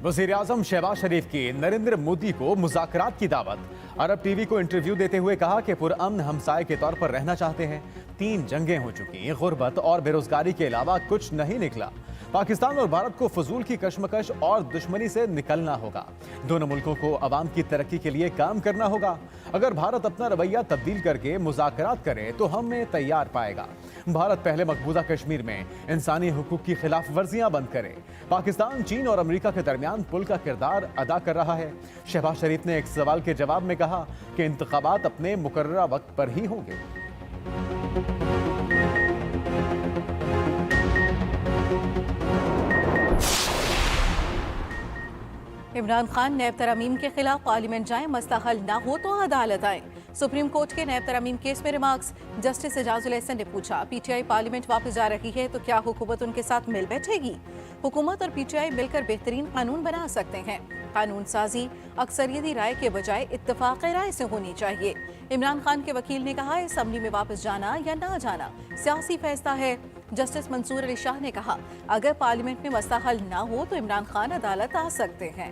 वज़ीर आज़म शहबाज शरीफ की नरेंद्र मोदी को मुज़ाकरात की दावत। अरब टीवी को इंटरव्यू देते हुए कहा कि पुरअमन हमसाये के तौर पर रहना चाहते हैं। 3 जंगें हो चुकी, गुर्बत और बेरोजगारी के अलावा कुछ नहीं निकला। पाकिस्तान और भारत को फजूल की कशमकश और दुश्मनी से निकलना होगा। दोनों मुल्कों को अवाम की तरक्की के लिए काम करना होगा। अगर भारत अपना रवैया तब्दील करके मुज़ाकरात करे तो हमें तैयार पाएगा। भारत पहले मकबूजा कश्मीर में इंसानी हुकूक की खिलाफ वर्जियां बंद करे। पाकिस्तान, चीन और अमेरिका के दरमियान पुल का किरदार अदा कर रहा है। शहबाज शरीफ ने एक सवाल के जवाब में कहा कि इंतखाबात अपने मुकर्ररा वक्त पर ही होंगे। इमरान खान नैब तरमीम के खिलाफ पार्लियामेंट जाएं, मसला हल ना हो तो अदालत आए। सुप्रीम कोर्ट के नैब तरमीम केस में रिमार्क्स। जस्टिस एजाजुल एहसन ने पूछा, पीटीआई पार्लियामेंट वापस जा रही है तो क्या हुकूमत उनके साथ मिल बैठेगी? हुकूमत और पीटीआई मिलकर बेहतरीन कानून बना सकते हैं। कानून साजी अक्सरियती राय के बजाय इत्तफाक राय से होनी चाहिए। इमरान खान के वकील ने कहा, असम्बली में वापस जाना या ना जाना सियासी फैसला है। जस्टिस मंसूर अली शाह ने कहा, अगर पार्लियामेंट में मसला हल ना हो तो इमरान खान अदालत आ सकते हैं।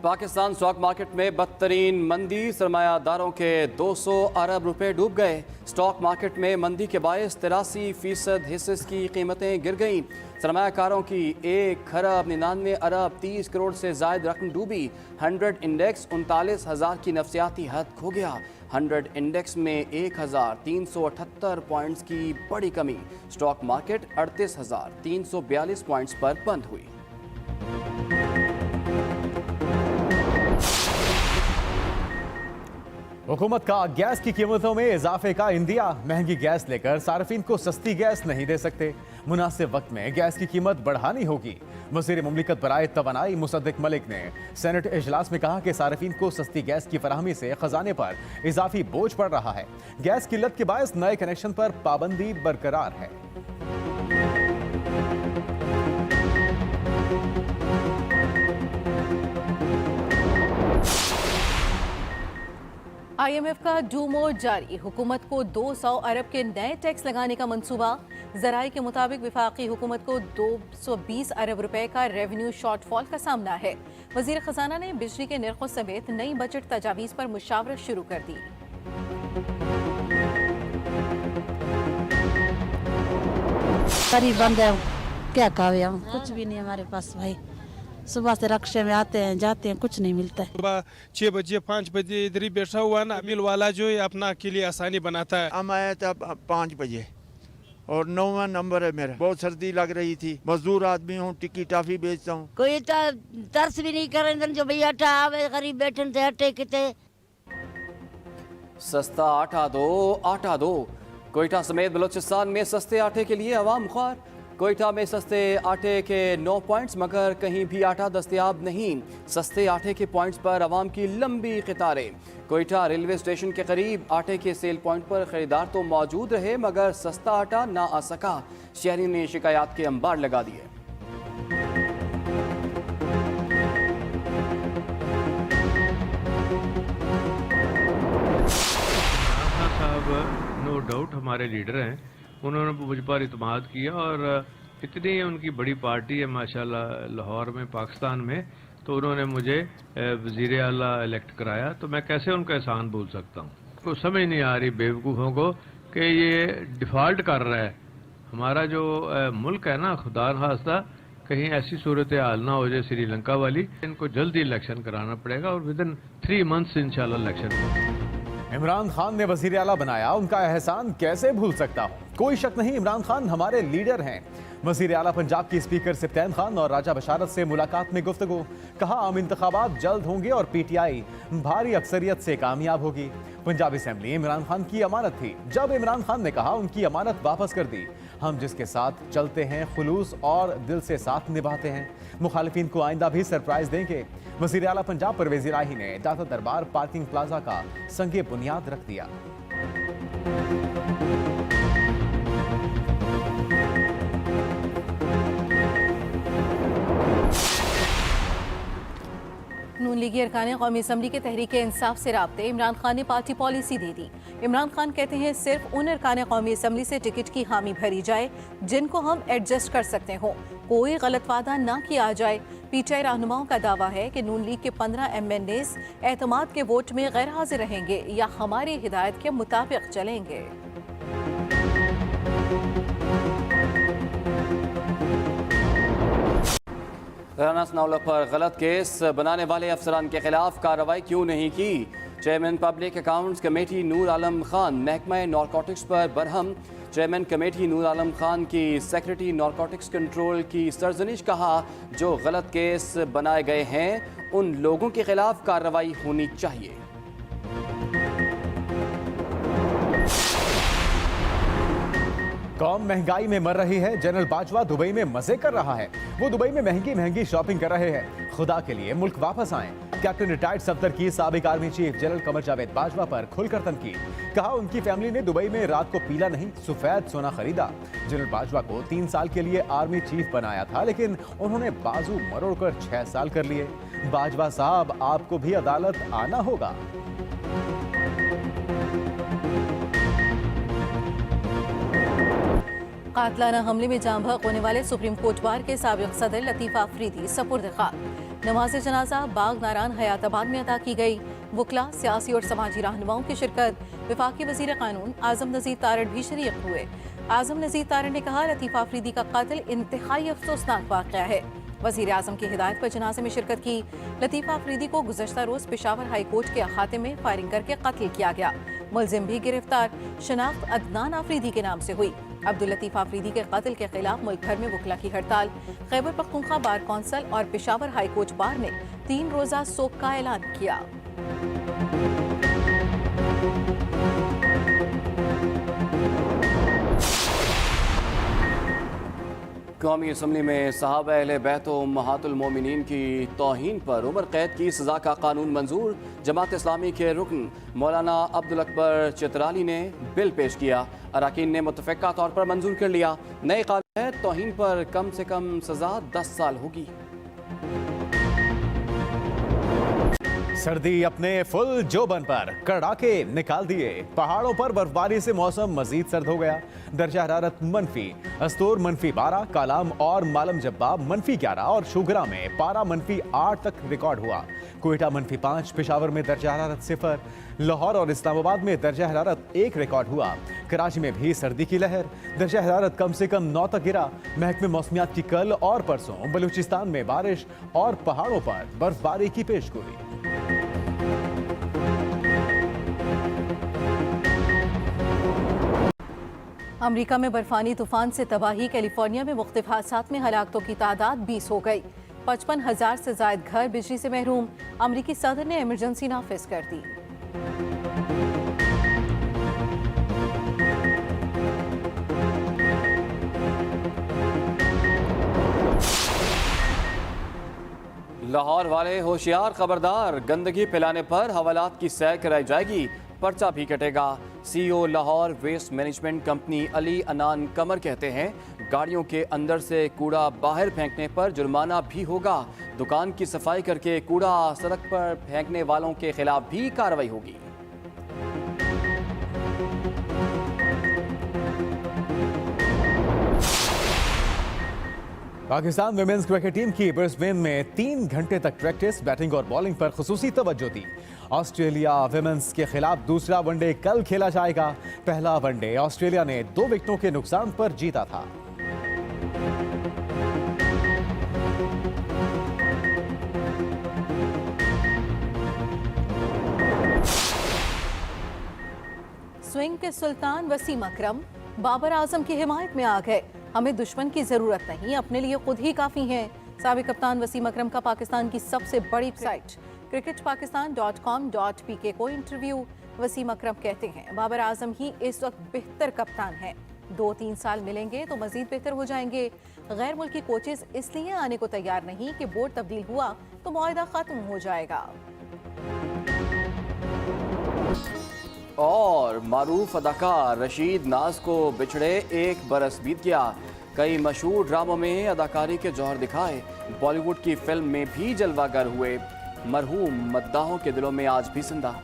पाकिस्तान स्टॉक मार्केट में बदतरीन मंदी, सरमायादारों के 200 अरब रुपए डूब गए। स्टॉक मार्केट में मंदी के बायस 83% हिस्से की कीमतें गिर गईं। सरमायाकारों की 1 खरब 99 अरब 30 करोड़ से जायद रकम डूबी। 100 इंडेक्स 39,000 की नफसियाती हद खो गया। 100 इंडेक्स में 1,378 पॉइंट्स की बड़ी कमी। स्टॉक मार्केट 38,342 पॉइंट्स पर बंद हुई। हुकूमत का गैस की कीमतों में इजाफे का इंदिया। महंगी गैस लेकर सार्फिन को सस्ती गैस नहीं दे सकते। मुनासिब वक्त में गैस की कीमत बढ़ानी होगी। वज़ीर मुमलिकत बराए तवानाई मुसद्दिक मलिक ने सेनेट इजलास में कहा कि सार्फिन को सस्ती गैस की फराहमी से खजाने पर इजाफी बोझ पड़ रहा है। गैस किल्लत के बायस नए कनेक्शन पर पाबंदी बरकरार है। IMF का डू मोर जारी। हुकूमत को 200 अरब के नए टैक्स लगाने का मंसूबा। जराये के मुताबिक विफाकी हुकूमत को 220 अरब रुपए का रेवेन्यू शॉर्टफॉल का सामना है। वजीर खजाना ने बिजली के निर्खों समेत नई बजट तजावीज़ पर मुशावरत शुरू कर दी। करीब बंद है, क्या कहे हम, कुछ भी नहीं हमारे पास भाई। सुबह से रक्शे में आते हैं जाते हैं, कुछ नहीं मिलता है। सुबह 6 बजे 5 बजे इधर ही बैठा हुआ ना, मिल वाला जो है अपना के लिए आसानी बनाता है। हम आए थे 5 बजे और 9वां नंबर है मेरा। बहुत सर्दी लग रही थी, मजदूर आदमी हूँ, टिक्की टाफी बेचता हूँ। कोई तरस भी नहीं करे जो भैया आटा आवे, गरीब बैठे थे आटे किते। सस्ता आटा दो। कोयटा समेत बलोचिस्तान में सस्ते आटे के लिए अवाम ख्वार। कोयटा में सस्ते आटे के 9 पॉइंट्स, मगर कहीं भी आटा दस्तयाब नहीं। सस्ते आटे के पॉइंट्स पर अवाम की लंबी कतारें। कोयटा रेलवे स्टेशन के करीब आटे के सेल पॉइंट पर खरीदार तो मौजूद रहे, मगर सस्ता आटा ना आ सका। शहरी ने शिकायत के अंबार लगा दिए। नो डाउट हमारे लीडर हैं, उन्होंने मुझ पर इत्मीनान किया और इतनी उनकी बड़ी पार्टी है माशाल्लाह लाहौर में, पाकिस्तान में, तो उन्होंने मुझे वज़ीर आला इलेक्ट कराया, तो मैं कैसे उनका एहसान भूल सकता हूँ। तो समझ नहीं आ रही बेवकूफ़ों को कि ये डिफ़ॉल्ट कर रहा है हमारा जो मुल्क है ना, खुदा खास्ता कहीं ऐसी सूरत हाल ना हो जाए श्रीलंका वाली। इनको जल्दी इलेक्शन कराना पड़ेगा और विदिन 3 मंथ्स इंशाल्लाह इलेक्शन होगा। इमरान खान ने वजीर आला बनाया, उनका एहसान कैसे भूल सकता हूं? कोई शक नहीं, इमरान खान हमारे लीडर हैं। वजीर आला पंजाब की स्पीकर सिप्तैन खान और राजा बशारत से मुलाकात में गुफ्तगू। कहा, आम इंतखाबात जल्द होंगे और पीटीआई भारी अक्सरियत से कामयाब होगी। पंजाब असेंबली इमरान खान की अमानत थी। जब इमरान खान ने कहा उनकी अमानत वापस कर दी। हम जिसके साथ चलते हैं खुलूस और दिल से साथ निभाते हैं। मुखालिफिन को आइंदा भी सरप्राइज देंगे। वजीर आला पंजाब परवेज इलाही ने दाता दरबार पार्किंग प्लाजा का संगे बुनियाद रख दिया। नून लीगी अरकान कौमी असम्बली के तहरीक इंसाफ से राब्ते इमरान खान ने पार्टी पॉलिसी दे दी। इमरान खान कहते हैं सिर्फ उन अरकान कौमी असम्बली से टिकट की हामी भरी जाए जिनको हम एडजस्ट कर सकते हों, कोई गलत वादा ना किया जाए। पीटीआई रहनुमाओं का दावा है कि नून लीग के 15 MNAs एतमाद के वोट में गैर हाजिर रहेंगे या हमारी हिदायत के मुताबिक चलेंगे। राना सनाउल्लाह पर गलत केस बनाने वाले अफसरान के खिलाफ कार्रवाई क्यों नहीं की? Chairman public accounts committee Noor Alam Khan महकमा नारकोटिक्स पर बरहम। चेयरमैन कमेटी नूर आलम खान की सेक्रेटरी नारकोटिक्स कंट्रोल की सरजनिश। कहा जो गलत केस बनाए गए हैं उन लोगों के खिलाफ कार्रवाई होनी चाहिए। कौम महंगाई में मर रही है, जनरल बाजवा दुबई में मजे कर रहा है। वो दुबई में महंगी महंगी शॉपिंग कर रहे हैं। खुदा के लिए मुल्क वापस आएं। कैप्टन रिटायर्ड सफदर की साबिक army chief general Qamar Javed Bajwa पर खुलकर तनकीद। कहा उनकी फैमिली ने दुबई में रात को पीला नहीं सफेद सोना खरीदा। जनरल बाजवा को 3 साल के लिए आर्मी चीफ बनाया था, लेकिन उन्होंने बाजू मरोड़कर 6 साल कर लिए। बाजवा साहब आपको भी अदालत आना होगा। कातलाना हमले में जाँ बहक होने वाले सुप्रीम कोर्ट बार के साबिक सदर लतीफ़ा अफरीदी सपुर्द खाक। नमाज जनाजा बाग नारान हयाताबाद में अदा की गई। वकला, सियासी और समाजी रहनुमाओं की शिरकत। वफाकी वज़ीर कानून आज़म नज़ीर तारड़ भी शरीक हुए। आज़म नज़ीर तारड़ ने कहा लतीफ़ा अफरीदी का कत्ल इंतहाई अफसोसनाक वाक़या है। वज़ीर आज़म की हिदायत पर जनाजे में शिरकत की। लतीफ़ा अफरीदी को गुज़श्ता रोज़ पेशावर हाई कोर्ट के अखाते में फायरिंग करके कत्ल किया गया। मुलजिम भी गिरफ्तार। शनाख्त अदनान अफरीदी के नाम से हुई। अब्दुल लतीफ अफरीदी के कत्ल के खिलाफ मुल्क भर में वकला की हड़ताल। खैबर पख्तूनख्वा बार कौंसिल और पेशावर हाई कोर्ट बार ने 3 रोज़ा शोक का ऐलान किया। कौमी असम्बली में साहब अहले बैत व उम्महातुल मोमिनीन की तौहीन पर उम्र कैद की सज़ा का कानून मंजूर। जमात इस्लामी के रुकन मौलाना अब्दुल अकबर चित्राली ने बिल पेश किया। अराकीन ने मुतफ़क्का तौर पर मंजूर कर लिया। नए कानून में तौहीन पर कम से कम सज़ा 10 साल होगी। सर्दी अपने फुल जोबन पर कड़ाके निकाल दिए। पहाड़ों पर बर्फबारी से मौसम मजीद सर्द हो गया। दर्जा हरारत मनफी। अस्तूर -12, कालाम और मालम जब्बाब -11 और शुगरा में पारा -8 तक रिकॉर्ड हुआ। कोयटा -5, पेशावर में दर्जा हरारत 0, लाहौर और इस्लामाबाद में दर्जा हरारत 1 रिकॉर्ड हुआ। कराची में भी सर्दी की लहर। दर्जा हरारत कम से कम 9 तक गिरा। महकमे मौसमियात की कल और परसों बलूचिस्तान में बारिश और पहाड़ों पर बर्फबारी की पेशगोई। अमरीका में बर्फानी तूफान से तबाही। कैलिफोर्निया में मुख्तलिफ हादसात में हलाकतों की तादाद 20 हो गई। 55,000 से जायद घर बिजली से महरूम। अमरीकी सदर ने इमरजेंसी नाफिज कर दी। लाहौर वाले होशियार, खबरदार, गंदगी फैलाने पर हवालात की सैर कराई जाएगी, पर्चा भी कटेगा। CEO Lahore waste management company Ali Anan Qamar कहते हैं गाड़ियों के अंदर से कूड़ा बाहर फेंकने पर जुर्माना भी होगा। दुकान की सफाई करके कूड़ा सड़क पर फेंकने वालों के खिलाफ भी कार्रवाई होगी। पाकिस्तान विमेंस क्रिकेट टीम की ब्रिस्बेन में 3 घंटे तक प्रैक्टिस। बैटिंग और बॉलिंग पर खुसूसी तवज्जो दी। ऑस्ट्रेलिया विमेंस के खिलाफ दूसरा वनडे कल खेला जाएगा। पहला वनडे ऑस्ट्रेलिया ने 2 विकेटों के नुकसान पर जीता था। स्विंग के सुल्तान वसीम अकरम बाबर आजम की हिमायत में आ गए। हमें दुश्मन की जरूरत नहीं, अपने लिए खुद ही काफी हैं। साबिक कप्तान वसीम अकरम का पाकिस्तान की सबसे बड़ी साइट cricketpakistan.com.pk को इंटरव्यू। वसीम अकरम कहते हैं बाबर आजम ही इस वक्त बेहतर कप्तान हैं। 2-3 साल मिलेंगे तो मजीद बेहतर हो जाएंगे। गैर मुल्की कोचेस इसलिए आने को तैयार नहीं कि बोर्ड तब्दील हुआ तो मुआहदा खत्म हो जाएगा। और मारूफ अदाकार रशीद नाज को बिछड़े 1 बरस बीत गया। कई मशहूर ड्रामों में अदाकारी के जौहर दिखाए। बॉलीवुड की फिल्म में भी जलवागर हुए। मरहूम मद्दाहों के दिलों में आज भी जिंदा।